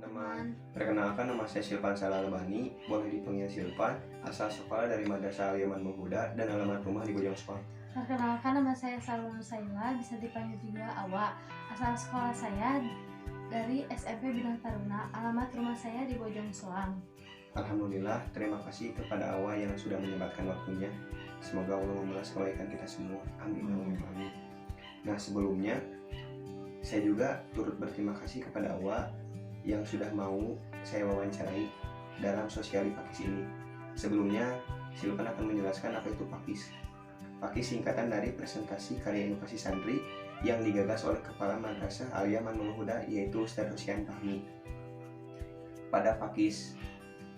teman-teman. Perkenalkan, nama saya Silvan Salalabani, boleh dipanggil Silvan, asal sekolah dari Madrasah Al-Yaman Muhuda dan alamat rumah di Bojong Soang. Perkenalkan, nama saya Salma Musaila, bisa dipanggil juga Awa. Asal sekolah saya dari SMP Bidang Taruna, alamat rumah saya di Bojong Soang. Alhamdulillah, terima kasih kepada Awa yang sudah menyempatkan waktunya. Semoga Allah membalas kebaikan kita semua. Amin. Amin. Nah, sebelumnya saya juga turut berterima kasih kepada Awa yang sudah mau saya wawancarai dalam Sosiali Pakis ini. Sebelumnya, Silvan akan menjelaskan apa itu Pakis. Pakis singkatan dari presentasi karya inovasi santri yang digagas oleh Kepala Madrasah Al-Yaman Muhuda, yaitu Ustadz Rusyan Fahmi. Pada Pakis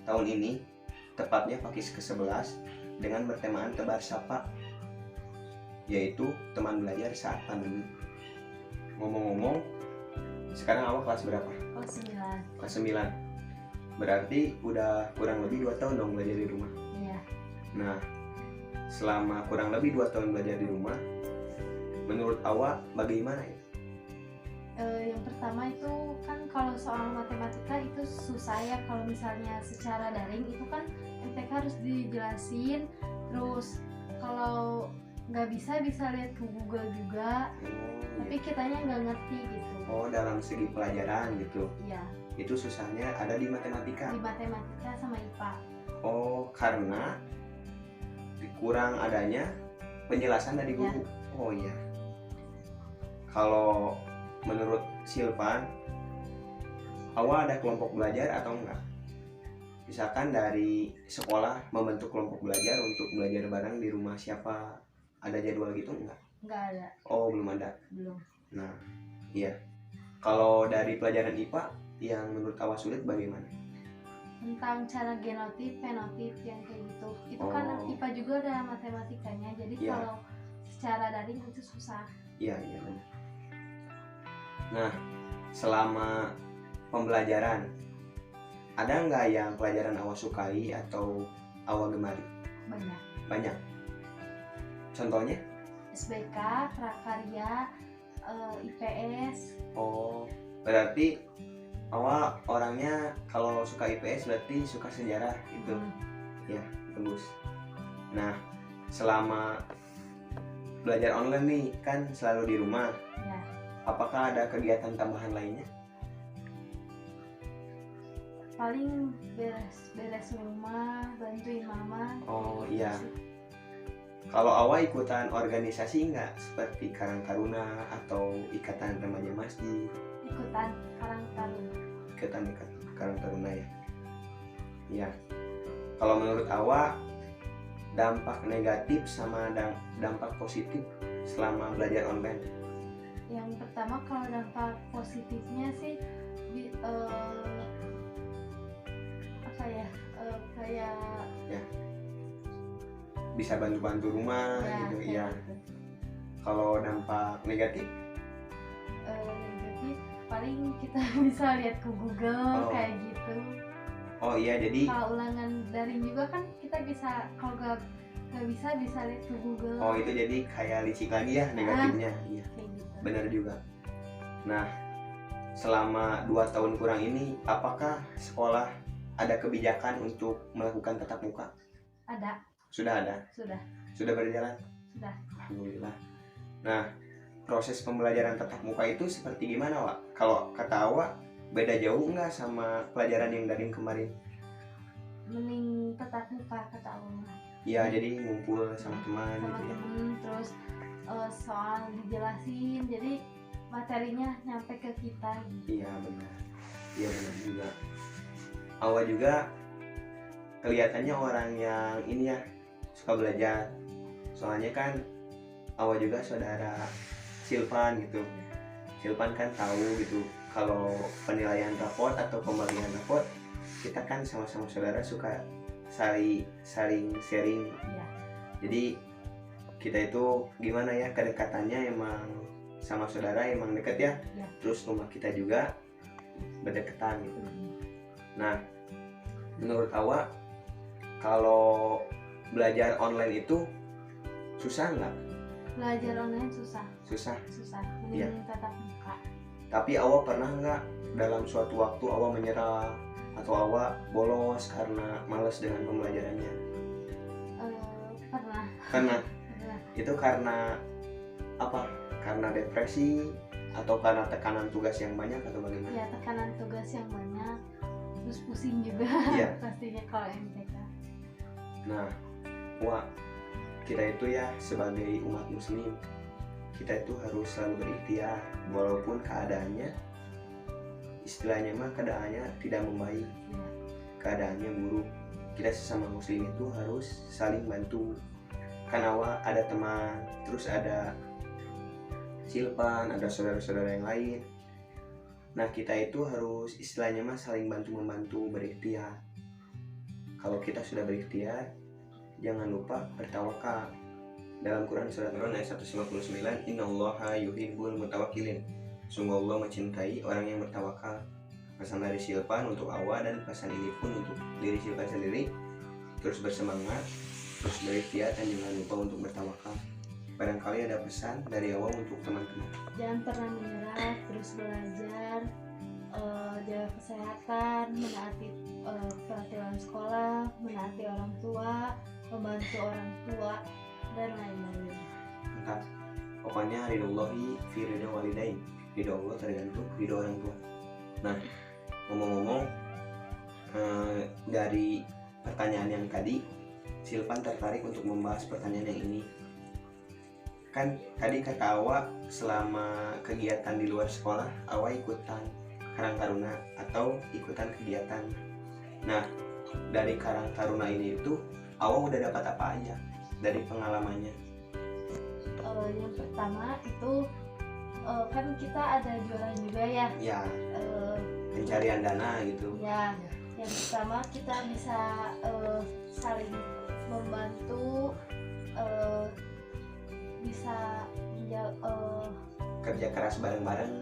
tahun ini, tepatnya Pakis ke-11 dengan bertemaan Tebar Sapa, yaitu teman belajar saat pandemi. Ngomong-ngomong, sekarang awak kelas berapa? Kelas 9. Kelas 9. Berarti udah kurang lebih 2 tahun dong belajar di rumah. Iya. Nah, selama kurang lebih 2 tahun belajar di rumah, menurut awak bagaimana ya? Yang pertama itu kan kalau soal matematika itu susah ya, kalau misalnya secara daring itu kan MTK harus dijelasin, terus kalau nggak bisa lihat ke Google juga, tapi kitanya nggak ngerti gitu. Oh, dalam segi pelajaran gitu. Iya, Itu susahnya ada di matematika. di matematika sama IPA. Oh, karena kurang adanya penjelasan dari guru. Oh iya. Kalau menurut Silvan, awal ada kelompok belajar atau enggak? Misalkan dari sekolah membentuk kelompok belajar untuk belajar bareng di rumah siapa, ada jadwal gitu enggak? Nggak ada. Oh, belum ada. Belum. Nah, iya. Kalau dari pelajaran IPA yang menurut awal sulit bagaimana? Tentang cara genotip, fenotip yang kayak gitu. Itu kan Oh. IPA juga ada matematikanya, jadi Iya. kalau secara daring itu susah. Iya, benar. Nah, selama pembelajaran, ada nggak yang pelajaran awal sukai atau awal gemari? Banyak. Banyak. Contohnya? SBK, prakarya, IPS. Oh, berarti awal orangnya kalau suka IPS berarti suka sejarah gitu. Ya, bagus. Nah, selama belajar online nih kan selalu di rumah. Ya. Apakah ada kegiatan tambahan lainnya? Paling beres rumah, bantuin mama. Oh gitu iya. sih. Kalau awal ikutan organisasi nggak seperti Karang Taruna atau Ikatan Remaja Masjid? Ikutan Karang Taruna. Ikatan Karang Taruna ya. Iya. Kalau menurut awak, dampak negatif sama dampak positif selama belajar online? Yang pertama kalau dampak positifnya sih apa ya, kayak Ya. Bisa bantu-bantu rumah gitu kayak ya. gitu. Kalau dampak negatif? Negatif paling kita bisa lihat ke Google. Oh. Kayak gitu. Oh iya, jadi Kalau ulangan daring juga kan kita bisa, kalau nggak bisa lihat ke Google. oh itu jadi kayak licik lagi ya negatifnya. Iya, Kayak gitu. benar juga. Nah, selama 2 tahun kurang ini, apakah sekolah ada kebijakan untuk melakukan tatap muka? Ada. Sudah ada? Sudah. Sudah berjalan? Sudah. Alhamdulillah. Nah, proses pembelajaran tatap muka itu seperti gimana, Wak? Kalau kata Awak, beda jauh nggak sama pelajaran yang daring kemarin? Mending tatap muka kata Allah. Ya, jadi ngumpul sama teman Sama gitu ya. temen, terus soal dijelasin, jadi materinya nyampe ke kita gitu. Iya, benar. Iya, benar juga. Awak juga kelihatannya orang yang ini ya, suka belajar. Soalnya kan Awak juga saudara Silvan gitu. Silvan kan tahu gitu kalau penilaian raport atau pembagian raport, kita kan sama-sama saudara suka saling sharing. Iya. Jadi kita itu gimana ya, kedekatannya emang sama saudara emang deket ya. Iya. Terus rumah kita juga berdekatan gitu. Nah, menurut Awak kalau belajar online itu susah nggak? Belajar online susah. Susah. Mending Iya. tatap muka. Tapi awak pernah nggak dalam suatu waktu awak menyerah atau awak bolos karena malas dengan pembelajarannya? Pernah. Karena Pernah. itu karena apa? Karena depresi atau karena tekanan tugas yang banyak atau bagaimana? Ya, tekanan tugas yang banyak, terus pusing juga. Iya. Pastinya kalau MTK. Nah, wah, kita itu ya sebagai umat muslim, kita itu harus selalu berikhtiar walaupun keadaannya, istilahnya mah keadaannya tidak membaik, Ya. keadaannya buruk. Kita sesama muslim itu harus saling bantu. Kan awak ada teman, terus ada Silpan, ada saudara-saudara yang lain. Nah, kita itu harus istilahnya mah saling bantu-membantu, berikhtiar. Kalau kita sudah berikhtiar, jangan lupa bertawakal. Dalam Quran surat Imran ayat 159, Innallaha yuhibbul mutawakkilin. Sungguh Allah mencintai orang yang bertawakal. Pesan dari Silpan untuk awak dan pesan ini pun untuk diri Silpan sendiri. Terus bersemangat, terus berikhtiar dan jangan lupa untuk bertawakal. Barangkali ada pesan dari awak untuk teman-teman. Jangan pernah menyerah, terus belajar, jaga kesehatan, menaati peraturan sekolah, menaati orang tua, membantu orang tua, dan lain-lain. Mantap. Pokoknya ridhollahi fi ridho walidain. Ridho Allah tergantung ridho orang tua. Nah, ngomong-ngomong, dari pertanyaan yang tadi, Silvan tertarik untuk membahas pertanyaan yang ini. Kan tadi kata awak selama kegiatan di luar sekolah awak ikutan Karang Taruna atau ikutan kegiatan. Nah, dari Karang Taruna ini itu awak udah dapat apa aja dari pengalamannya? Yang pertama itu kan kita ada jualan juga ya. Ya, Eh, pencarian dana gitu. ya, yang pertama kita bisa saling membantu, bisa Kerja keras bareng-bareng.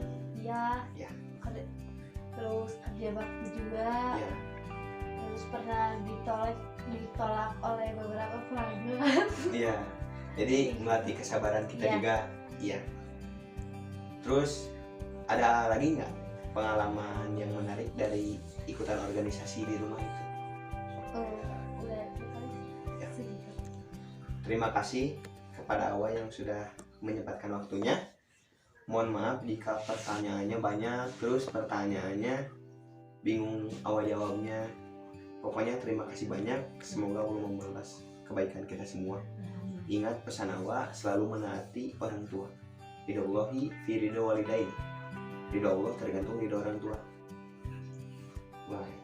ya, Ya. terus kerja bakti juga. Ya, Terus pernah ditolak oleh beberapa pelanggan. iya. Jadi melatih kesabaran kita Iya. juga. Iya. Terus ada lagi nggak pengalaman yang menarik dari ikutan organisasi di rumah itu? Udah kita Ya. segitu. Terima kasih kepada Awa yang sudah menyempatkan waktunya. Mohon maaf jika pertanyaannya banyak, terus pertanyaannya bingung Awa jawabnya. Pokoknya terima kasih banyak. Semoga Allah membalas kebaikan kita semua. Ingat pesan Awa, selalu menaati orang tua. Ridhollahi fi ridho walidain. Ridho Allah tergantung ridho orang tua. Bye.